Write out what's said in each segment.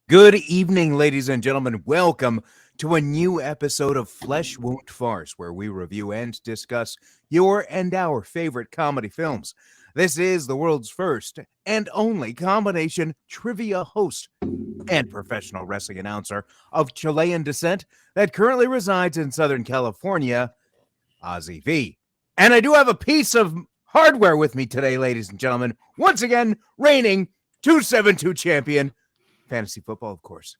Good evening, ladies and gentlemen. Welcome to a new episode of Flesh Wound Farce, where we review and discuss your and our favorite comedy films. This is the world's first and only combination trivia host and professional wrestling announcer of Chilean descent that currently resides in Southern California, Ozzy V. And I do have a piece of hardware with me today, ladies and gentlemen. Once again, reigning 272 champion, fantasy football, of course.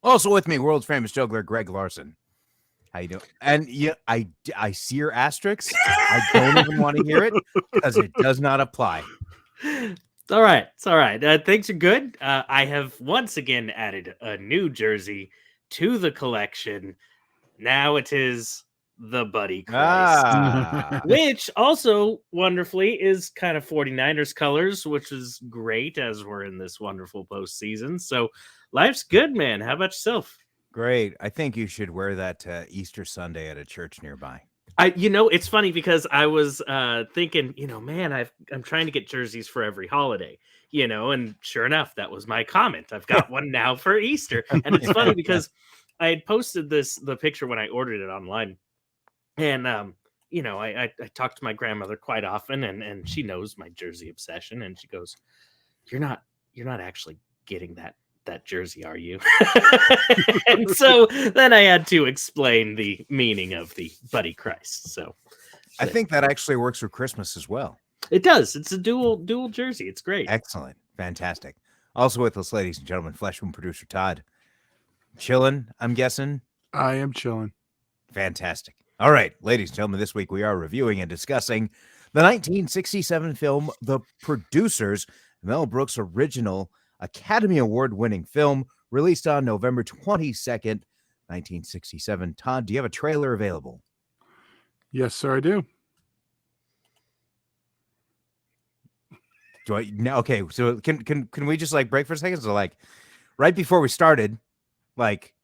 Also with me, world's famous juggler, Greg Larson. How you doing? And yeah, I see your asterisks. I don't even want to hear it because it does not apply. It's all right. It's all right. Things are good. I have once again added a new jersey to the collection. Now it is the Buddy Christ, which also wonderfully is kind of 49ers colors, which is great as we're in this wonderful postseason. So life's good, man. How about yourself? Great. I think you should wear that Easter Sunday at a church nearby. It's funny because I was thinking, man, I'm trying to get jerseys for every holiday, and sure enough, that was my comment. I've got one now for Easter. And it's funny because I had posted the picture when I ordered it online. And, I talk to my grandmother quite often and she knows my jersey obsession. And she goes, you're not actually getting that jersey, are you? And so then I had to explain the meaning of the Buddy Christ. So I think that actually works for Christmas as well. It does. It's a dual jersey. It's great. Excellent. Fantastic. Also with us, ladies and gentlemen, Flesh Wound producer Todd. Chilling, I'm guessing? I am chilling. Fantastic. All right, ladies and gentlemen, this week we are reviewing and discussing the 1967 film The Producers, Mel Brooks' original Academy Award-winning film, released on November 22nd, 1967. Todd, do you have a trailer available? Yes, sir, I do. Do I now? Okay, so can we just break for a second? So right before we started,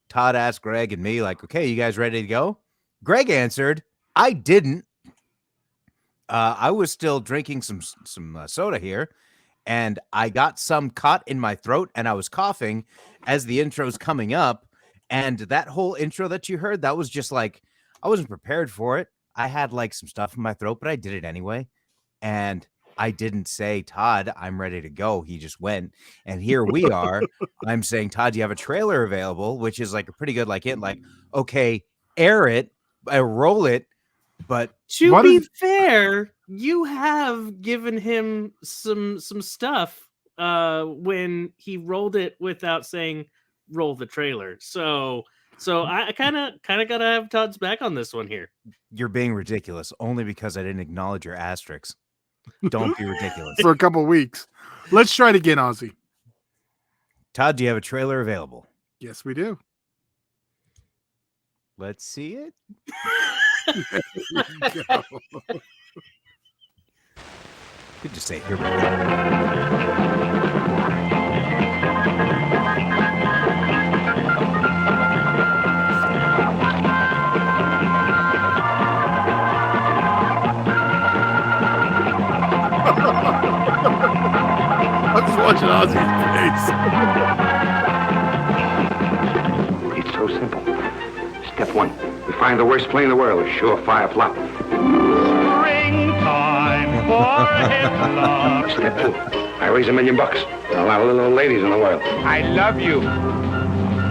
Todd asked Greg and me, okay, you guys ready to go? Greg answered, I didn't. I was still drinking some soda here. And I got some caught in my throat and I was coughing as the intro's coming up. And that whole intro that you heard, that was just I wasn't prepared for it. I had some stuff in my throat, but I did it anyway. And I didn't say, Todd, I'm ready to go. He just went. And here we are. I'm saying, Todd, do you have a trailer available? Which is a pretty good okay, air it, roll it. But to be fair, you have given him some stuff when he rolled it without saying roll the trailer. So I kind of gotta have Todd's back on this one here. You're being ridiculous only because I didn't acknowledge your asterisks. Don't be ridiculous. For a couple of weeks. Let's try it again, Ozzy. Todd, do you have a trailer available? Yes, we do. Let's see it. Could just say, here we go. I'm just watching Ozzy's face. It's so simple. Step one, we find the worst plane in the world, a surefire flop. Springtime for himself. Step two, I raise $1 million. A lot of little old ladies in the world. I love you.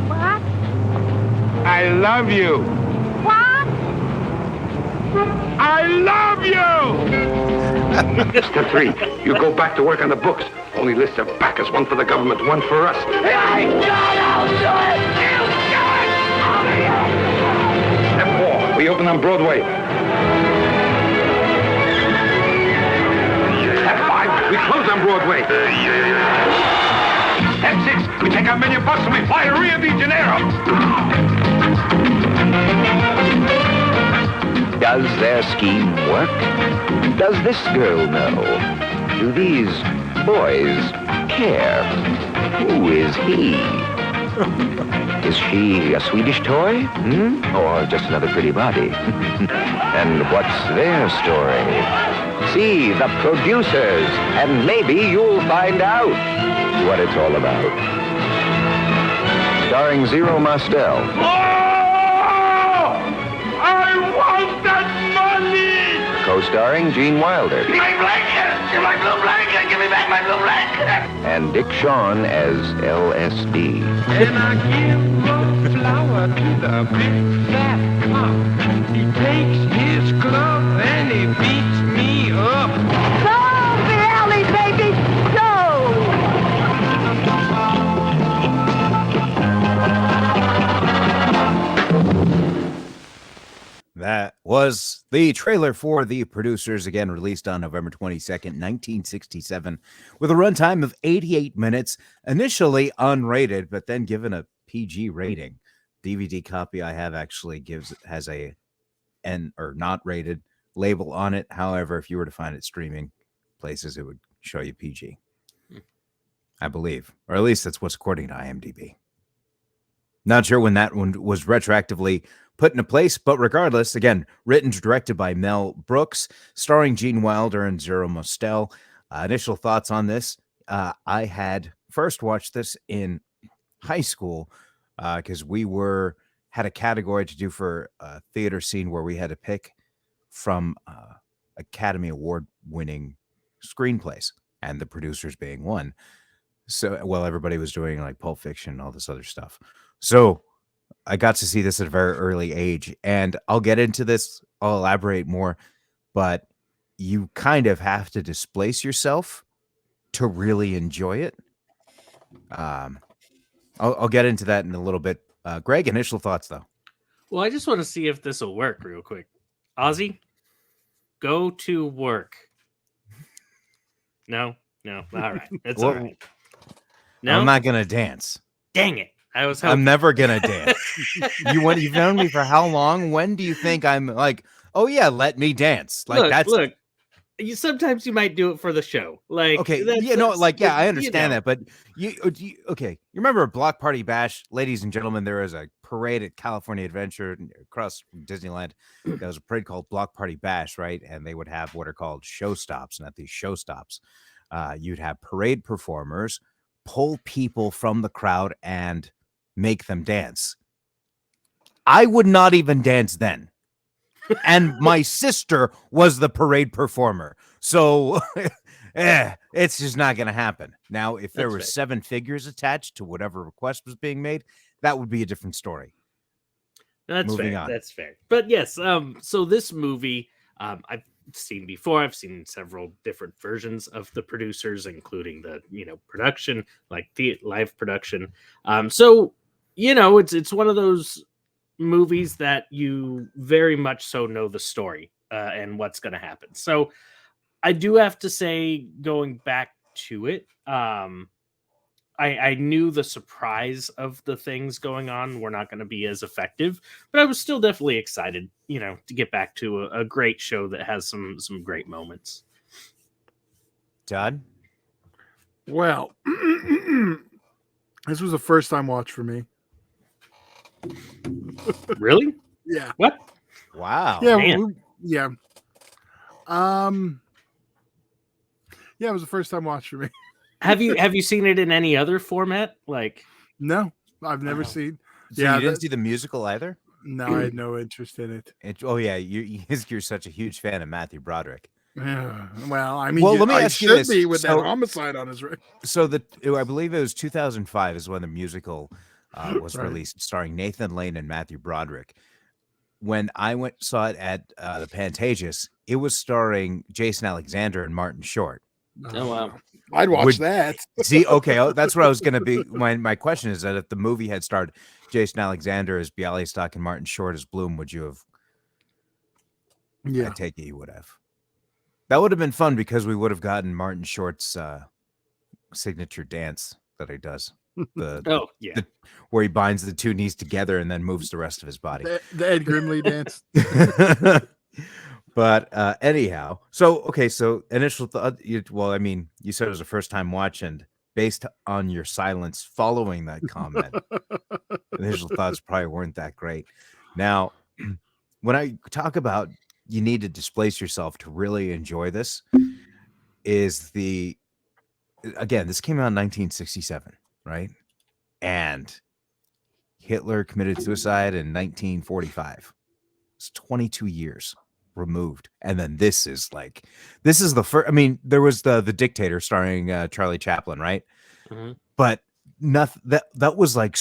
What? I love you. What? I love you. Step three, you go back to work on the books. Only lists of backers, one for the government, one for us. I don't do it. You do it. Step four, we open on Broadway. Step five, we close on Broadway. Step six, we take $1 million and we fly to Rio de Janeiro. Does their scheme work? Does this girl know? Do these boys care? Who is he? Is she a Swedish toy? Or just another pretty body? And what's their story? See The Producers, and maybe you'll find out what it's all about. starring Zero Mostel. Oh! I want that money! Co-starring Gene Wilder. My blanket! Give my blue blanket! Give me back my blue blanket! And Dick Shawn as LSD. And I give a flower to the big fat cop. He takes his club and he beats me up. Go, Billy, baby, go! That was the trailer for The Producers, again released on November 22nd, 1967, with a runtime of 88 minutes, initially unrated, but then given a PG rating. DVD copy I have actually has a N or not rated label on it. However, if you were to find it streaming places, it would show you PG. I believe, or at least that's what's according to IMDb. Not sure when that one was retroactively put into place, but regardless, again, written and directed by Mel Brooks, starring Gene Wilder and Zero Mostel. Initial thoughts on this. I had first watched this in high school because we had a category to do for a theater scene where we had to pick from Academy Award winning screenplays, and The Producers being one. So, well, everybody was doing like Pulp Fiction and all this other stuff. So I got to see this at a very early age, and I'll get into this. I'll elaborate more, but you kind of have to displace yourself to really enjoy it. I'll get into that in a little bit. Greg, initial thoughts though. Well, I just want to see if this will work real quick. Ozzy, go to work. No. All right. It's all right. No, I'm not gonna dance. Dang it. I'm never gonna dance. You've known me for how long? When do you think I'm like, oh yeah, let me dance? Like look. Sometimes you might do it for the show. Like, okay, I understand that, but you remember Block Party Bash, ladies and gentlemen? There was a parade at California Adventure across Disneyland. There was a parade called Block Party Bash, right? And they would have what are called show stops, and at these show stops, you'd have parade performers pull people from the crowd and make them dance. I would not even dance then. And my sister was the parade performer. So it's just not going to happen. Now, if there were 7 figures attached to whatever request was being made, that would be a different story. That's Moving fair. on. That's fair. But yes, so this movie, I've seen before. I've seen several different versions of The Producers, including the, production, like the live production. So, it's one of those movies that you very much so know the story and what's going to happen. So I do have to say, going back to it, I knew the surprise of the things going on were not going to be as effective, but I was still definitely excited, to get back to a great show that has some great moments. Todd? Well, this was a first time watch for me. Really? Yeah. What? Wow. Yeah. Man. Yeah, it was a first time watch for me. Have you seen it in any other format? Like, No, I've never seen. So Yeah, you didn't see the musical either? No, I had no interest in it. You're such a huge fan of Matthew Broderick. Yeah. Well, I mean, let me I ask you should this. be with that So- homicide on his record. So I believe it was 2005 is when the musical was Right. released, starring Nathan Lane and Matthew Broderick. When I saw it at the Pantages, it was starring Jason Alexander and Martin Short. oh wow. I'd watch Would- that. See, okay, that's what I was going to be. My question is that if the movie had starred Jason Alexander as Bialystok and Martin Short as Bloom, would you have? Yeah. I take it you would have. That would have been fun because we would have gotten Martin Short's signature dance that he does. Oh yeah. Where he binds the 2 knees together and then moves the rest of his body. The Ed Grimley dance. But anyhow, so initial thought. You said it was a first time watch, and based on your silence following that comment, initial thoughts probably weren't that great. Now, when I talk about you need to displace yourself to really enjoy this, this came out in 1967, right? And Hitler committed suicide in 1945. It's 22 years removed. And then this is the first. I mean, there was the Dictator starring Charlie Chaplin, right? Mhm. But nothing that was like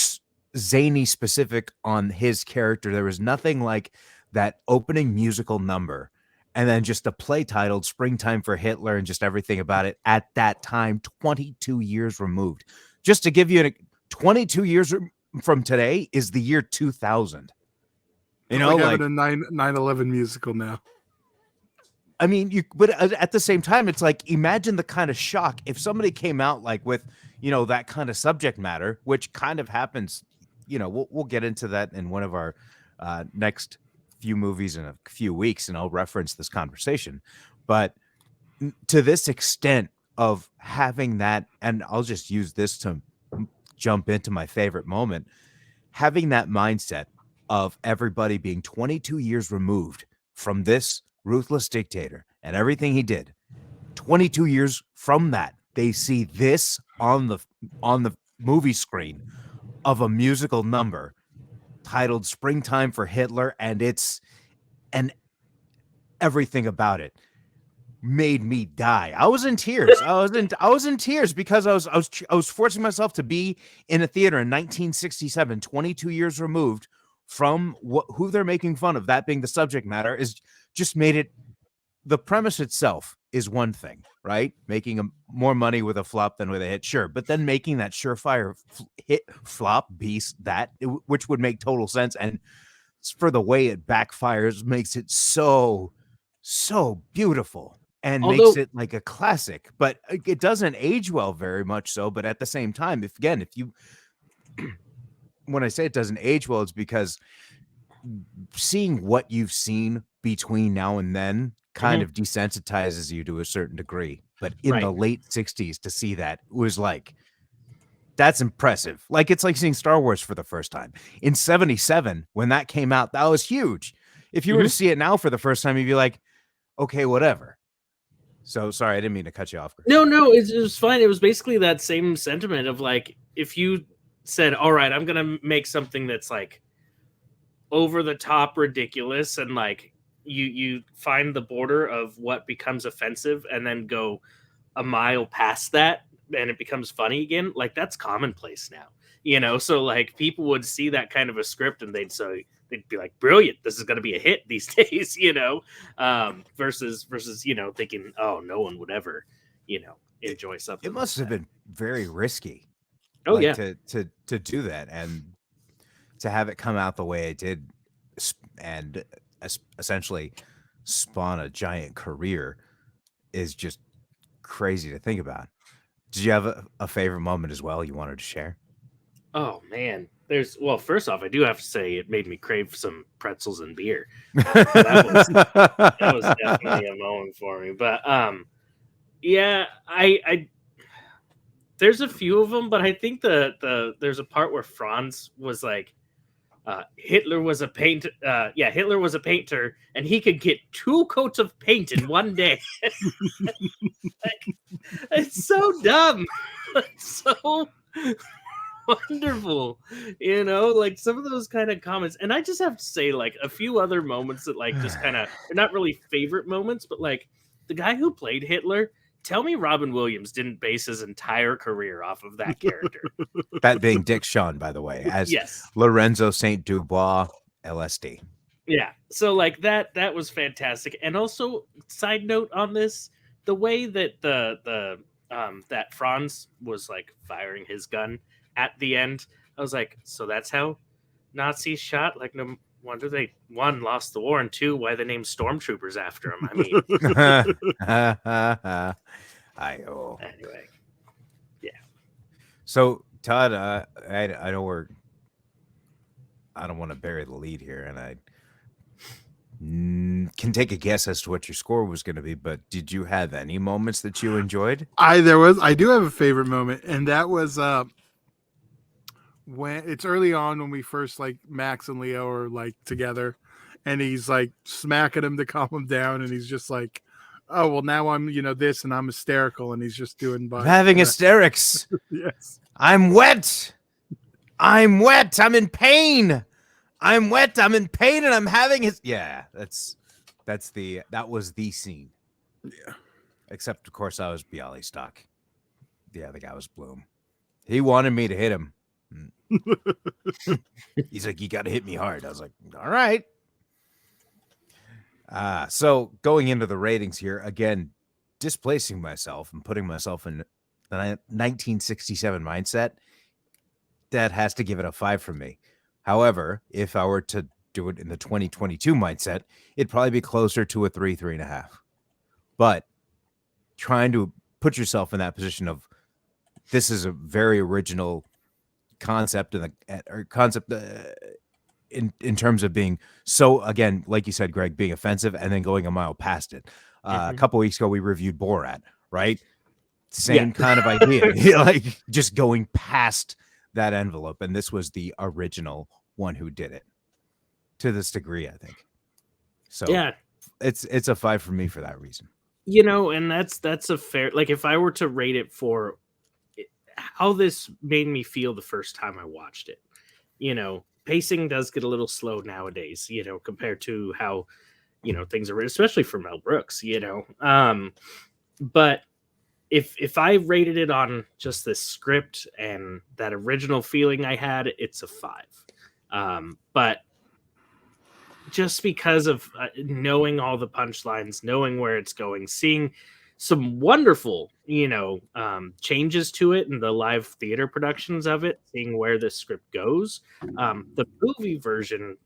zany specific on his character. There was nothing like that opening musical number and then just a play titled Springtime for Hitler and just everything about it at that time, 22 years removed. Just to give you 22 years from today is the year 2000. You know, like having a 9/11 musical now. I mean, but at the same time, it's like, imagine the kind of shock if somebody came out like with, that kind of subject matter, which kind of happens. We'll get into that in one of our next few movies in a few weeks, and I'll reference this conversation. But to this extent of having that, and I'll just use this to jump into my favorite moment, having that mindset of everybody being 22 years removed from this ruthless dictator and everything he did. 22 years from that, they see this on the movie screen of a musical number titled Springtime for Hitler, and everything about it made me die. I was in tears. I was in tears because I was forcing myself to be in a theater in 1967, 22 years removed from who they're making fun of. That being the subject matter is just made it. The premise itself is one thing, right? Making more money with a flop than with a hit, sure. But then making that surefire hit flop beast which would make total sense, and for the way it backfires, makes it so beautiful and makes it like a classic. But it doesn't age well, very much so. But at the same time, if you when I say it doesn't age well, it's because seeing what you've seen between now and then kind of desensitizes you to a certain degree. But in the late 60s, to see that was like, that's impressive. Like, it's like seeing Star Wars for the first time. In 77, when that came out, that was huge. If you were to see it now for the first time, you'd be like, okay, whatever. So sorry, I didn't mean to cut you off. No, it was fine. It was basically that same sentiment of like, if you said, all right, I'm going to make something that's like over the top ridiculous, and like you find the border of what becomes offensive and then go a mile past that and it becomes funny again, like that's commonplace now, so like people would see that kind of a script and they'd be like, brilliant, this is going to be a hit these days, versus thinking, oh, no one would ever enjoy something. It must have been very risky. Oh, yeah. To do that and to have it come out the way it did and essentially spawn a giant career is just crazy to think about. Did you have a favorite moment as well you wanted to share? Oh man, first off, I do have to say it made me crave some pretzels and beer. That was definitely a moment for me. But yeah, I there's a few of them, but I think there's a part where Franz was like, Hitler was a painter. Hitler was a painter, and he could get 2 coats of paint in one day. It's so dumb. It's so wonderful, like some of those kind of comments. And I just have to say, like, a few other moments that like just kind of, they're not really favorite moments, but like the guy who played Hitler, tell me Robin Williams didn't base his entire career off of that character. That being Dick Shawn, by the way, as Lorenzo St. Dubois, LSD. Yeah, so like that was fantastic. And also, side note on this, the way that that Franz was like firing his gun at the end, I was like, so that's how Nazis shot? Like, no wonder they, 1, lost the war, and 2, why they named stormtroopers after him. I mean, anyway, yeah. So Todd, I know I don't want to bury the lead here, and I can take a guess as to what your score was going to be, but did you have any moments that you enjoyed? I do have a favorite moment, and that was when it's early on when we first, like, Max and Leo are like together, and he's like smacking him to calm him down, and he's just like, oh, well, now I'm this, and I'm hysterical, and he's just doing I'm having hysterics. Yes, I'm wet. I'm wet. I'm in pain. I'm wet. I'm in pain, and I'm having his. Yeah, that was the scene. Yeah. Except, of course, I was Bialystock. The other guy was Bloom. He wanted me to hit him. He's like, you got to hit me hard. I was like, all right. So going into the ratings here, again, displacing myself and putting myself in the 1967 mindset, that has to give it a 5 from me. However, if I were to do it in the 2022 mindset, it'd probably be closer to a 3.5. But trying to put yourself in that position of this is a very original concept in terms of being so, again, like you said, Greg, being offensive and then going a mile past it. A couple weeks ago, we reviewed Borat, right? Same kind of idea, like just going past that envelope. And this was the original one who did it to this degree, I think. So Yeah, it's a 5 for me for that reason. And that's a fair, like, if I were to rate it for how this made me feel the first time I watched it, pacing does get a little slow nowadays, compared to how, things are written, especially for Mel Brooks, but if I rated it on just the script and that original feeling I had, it's a 5. But just because of knowing all the punchlines, knowing where it's going, seeing some wonderful, changes to it in the live theater productions of it, seeing where the script goes. The movie version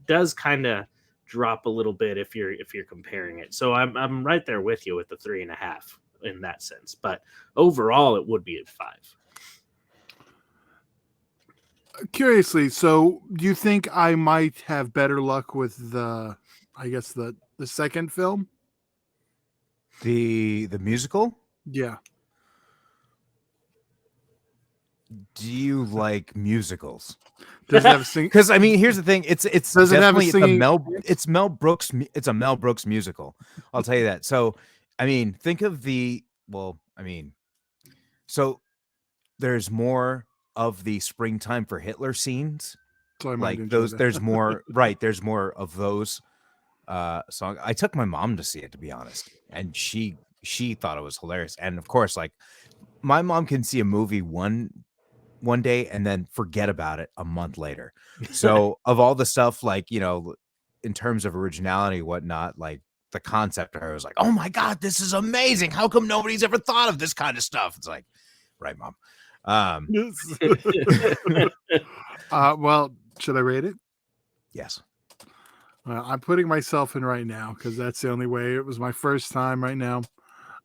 does kind of drop a little bit if you're comparing it. So I'm right there with you with the 3.5 in that sense. But overall, it would be a 5. Curiously, so do you think I might have better luck with the second film? The musical? Yeah. Do you like musicals? Does it have a sing? Because I mean, here's the thing: it's Does it have a definitely singing? It's Mel Brooks. It's a Mel Brooks musical. I'll tell you that. So, I mean, think of so there's more of the springtime for Hitler scenes, So I might like enjoy those. that. There's more, right? There's more of those songs. I took my mom to see it, to be honest, and she thought it was hilarious. And of course, like my mom can see a movie one day and then forget about it a month later. So of all the stuff, like, in terms of originality, whatnot, like the concept, I was like, oh my God, this is amazing. How come nobody's ever thought of this kind of stuff? It's like, right, Mom. Well, should I rate it? Yes. I'm putting myself in right now because that's the only way. It was my first time right now.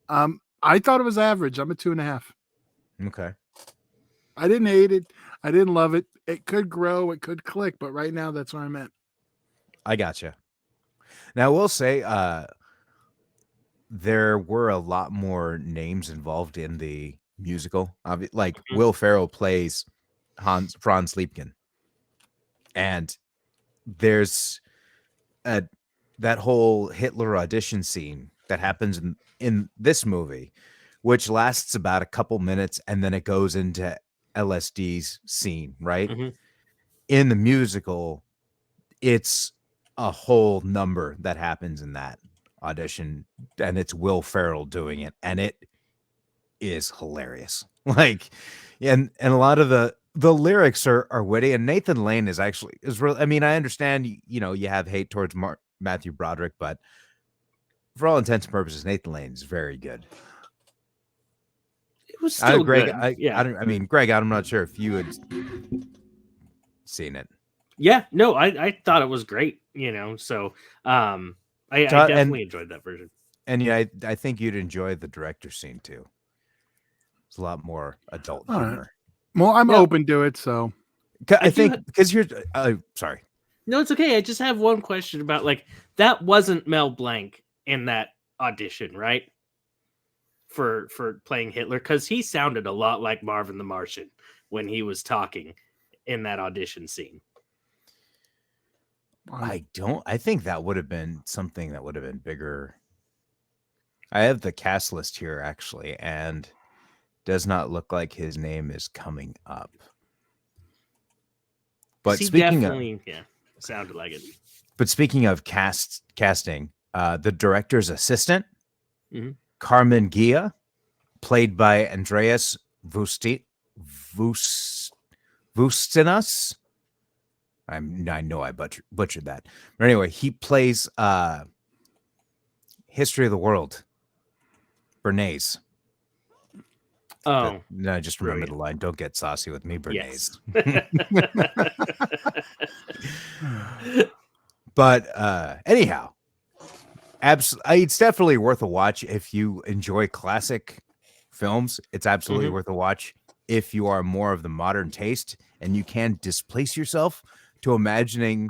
I thought it was average. I'm a 2.5. Okay. I didn't hate it. I didn't love it. It could grow. It could click. But right now, that's where I'm at. I gotcha. Now, I will say there were a lot more names involved in the musical. Like Will Ferrell plays Franz Liebken. And there's that whole Hitler audition scene that happens in this movie, which lasts about a couple minutes, and then it goes into LSD's scene, right? In the musical, it's a whole number that happens in that audition, and it's Will Ferrell doing it, and it is hilarious. Like, and a lot of the lyrics are witty, and Nathan Lane is real. I mean, I understand, you have hate towards Matthew Broderick, but for all intents and purposes, Nathan Lane is very good. It was still Greg, good. Greg, I'm not sure if you had seen it. Yeah, no, I thought it was great, so I definitely enjoyed that version. And I think you'd enjoy the director's scene too. It's a lot more adult humor. Right. Well, I'm open to it, so I think because here's sorry. No, it's okay. I just have one question about, like, that wasn't Mel Blanc in that audition, right? For playing Hitler, because he sounded a lot like Marvin the Martian when he was talking in that audition scene. I think that would have been something that would have been bigger. I have the cast list here actually, and does not look like his name is coming up. But He speaking of, definitely, sounded like it. but speaking of casting, the director's assistant, Mhm. Carmen Gia, played by Andreas Vustinas. I know I butchered that. But anyway, he plays History of the World, Bernays. Oh, No, I just remember brilliant. the line. Don't get saucy with me, Bernays. Yes. But anyhow, it's definitely worth a watch if you enjoy classic films. It's absolutely worth a watch if you are more of the modern taste and you can displace yourself to imagining,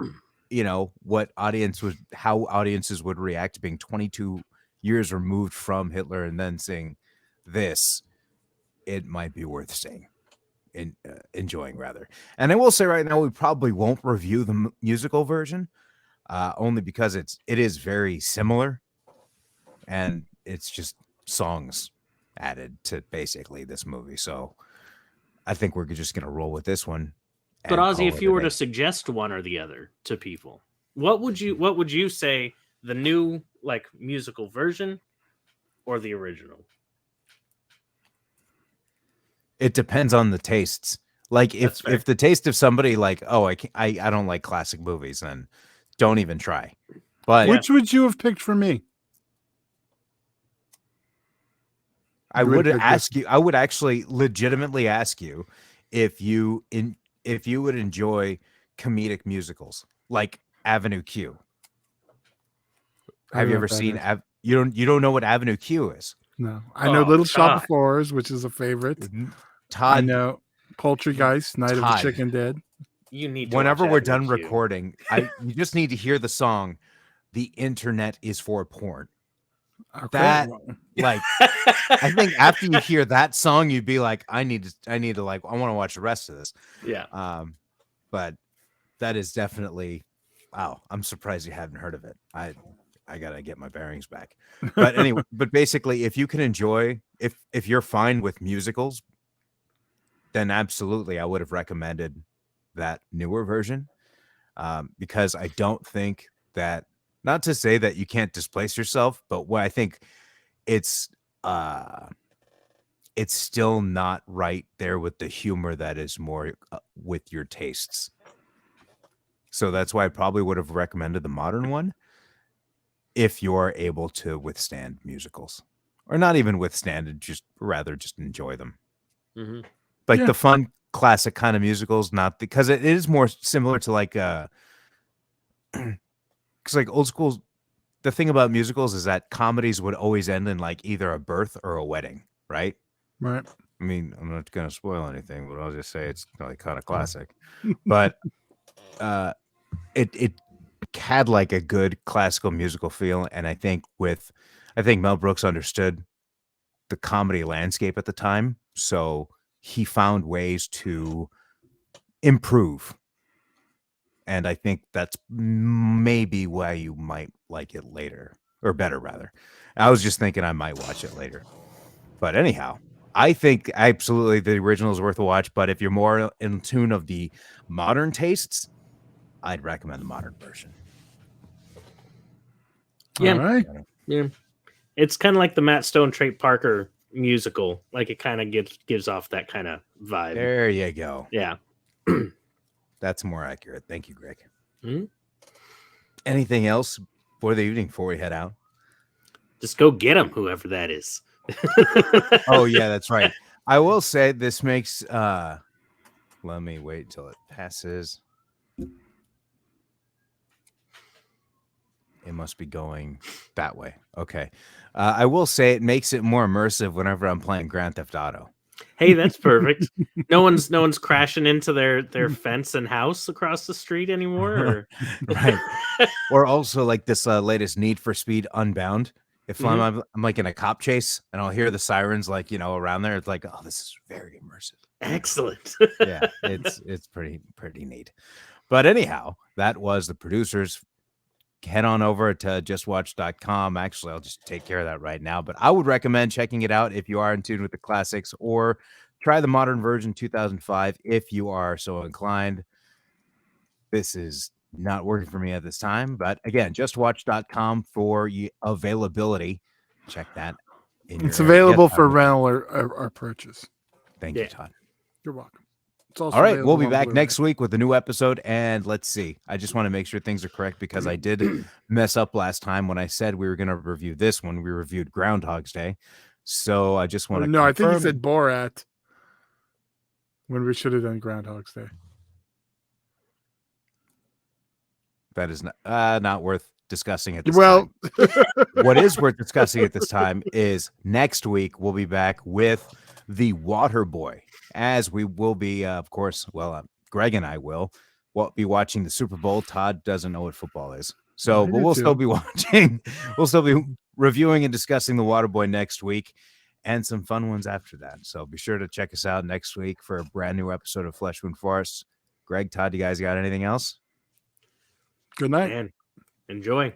how audiences would react to being 22 years removed from Hitler and then seeing this. It might be worth seeing. Enjoying rather. And I will say right now, we probably won't review the musical version, only because it is very similar, and it's just songs added to basically this movie. So I think we're just gonna roll with this one. But and Ozzy, call if it you a were day. to suggest one or the other to people, what would you say, the new like musical version or the original? It depends on the tastes. Like That's fair. if the taste of somebody like, oh, I don't like classic movies, then don't even try. But Which would you have picked for me? I would ask you. I would actually legitimately ask you if you would enjoy comedic musicals like Avenue Q. Have you ever seen? You don't know what Avenue Q is? No, I know Little Shop of Horrors, which is a favorite. Todd, I know Poultrygeist, Night of the Todd. Chicken Dead. You need to Whenever watch we're Avenue done Q. recording, you just need to hear the song "The Internet is for Porn." Okay. That like I think after you hear that song, you'd be like, I need to like, I want to watch the rest of this. Yeah. But that is definitely, wow. I'm surprised you hadn't heard of it. I gotta get my bearings back. But anyway, but basically, if you can enjoy, if you're fine with musicals, then absolutely, I would have recommended that newer version. Because I don't think that, not to say that you can't displace yourself, but what I think it's still not right there with the humor that is more with your tastes. So that's why I probably would have recommended the modern one if you're able to withstand musicals, or not even withstand it, just rather just enjoy them. Mhm. Like the fun classic kind of musicals, not because it is more similar to like because like old school. The thing about musicals is that comedies would always end in like either a birth or a wedding, right? Right. I mean, I'm not going to spoil anything, but I'll just say it's like kind of classic. But it had like a good classical musical feel, and I think Mel Brooks understood the comedy landscape at the time, so he found ways to improve. And I think that's maybe why you might like it later, or better rather. I was just thinking I might watch it later. But anyhow, I think absolutely the original is worth a watch. But if you're more in tune of the modern tastes, I'd recommend the modern version. Yeah. All right. Yeah. It's kind of like the Matt Stone, Trey Parker musical. Like it kind of gives off that kind of vibe. There you go. Yeah. That's more accurate. Thank you, Greg. Mm-hmm. Anything else for the evening before we head out? Just go get him, whoever that is. Oh, yeah, that's right. I will say this makes let me wait until it passes. It must be going that way. Okay. I will say it makes it more immersive whenever I'm playing Grand Theft Auto. Hey, that's perfect. No one's crashing into their fence and house across the street anymore. Or... Right. Or also like this latest Need for Speed Unbound. If I'm like in a cop chase and I'll hear the sirens like, around there, it's like, oh, this is very immersive. Excellent. Yeah, it's pretty neat. But anyhow, that was the producers. Head on over to justwatch.com. Actually, I'll just take care of that right now. But I would recommend checking it out if you are in tune with the classics, or try the modern version 2005 if you are so inclined. this is not working for me at this time. But again, justwatch.com for availability. Check that. It's available Yes, for Todd. rental or purchase. Thank you, Todd. You're welcome. It's also All right, we'll available be on back Blu-ray. next week with a new episode. And let's see. I just want to make sure things are correct because I did mess up last time when I said we were going to review this one. We reviewed Groundhog's Day. So I just want to No, I think he confirm- said Borat when we should have done Groundhog's Day. that is not worth discussing at this Well, time. What is worth discussing at this time is next week we'll be back with The Water Boy, as we will be, of course, Greg and I will be watching the Super Bowl. Todd doesn't know what football is. So, I but do we'll too. still be watching. We'll still be reviewing and discussing The Water Boy next week and some fun ones after that. So be sure to check us out next week for a brand new episode of Flesh Wound Farce. Greg, Todd, you guys got anything else? Good night. Man, enjoy.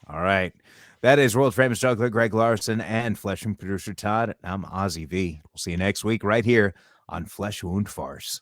All right. That is world famous juggler Greg Larson and Flesh Wound producer Todd. I'm Ozzy V. We'll see you next week right here on Flesh Wound Farce.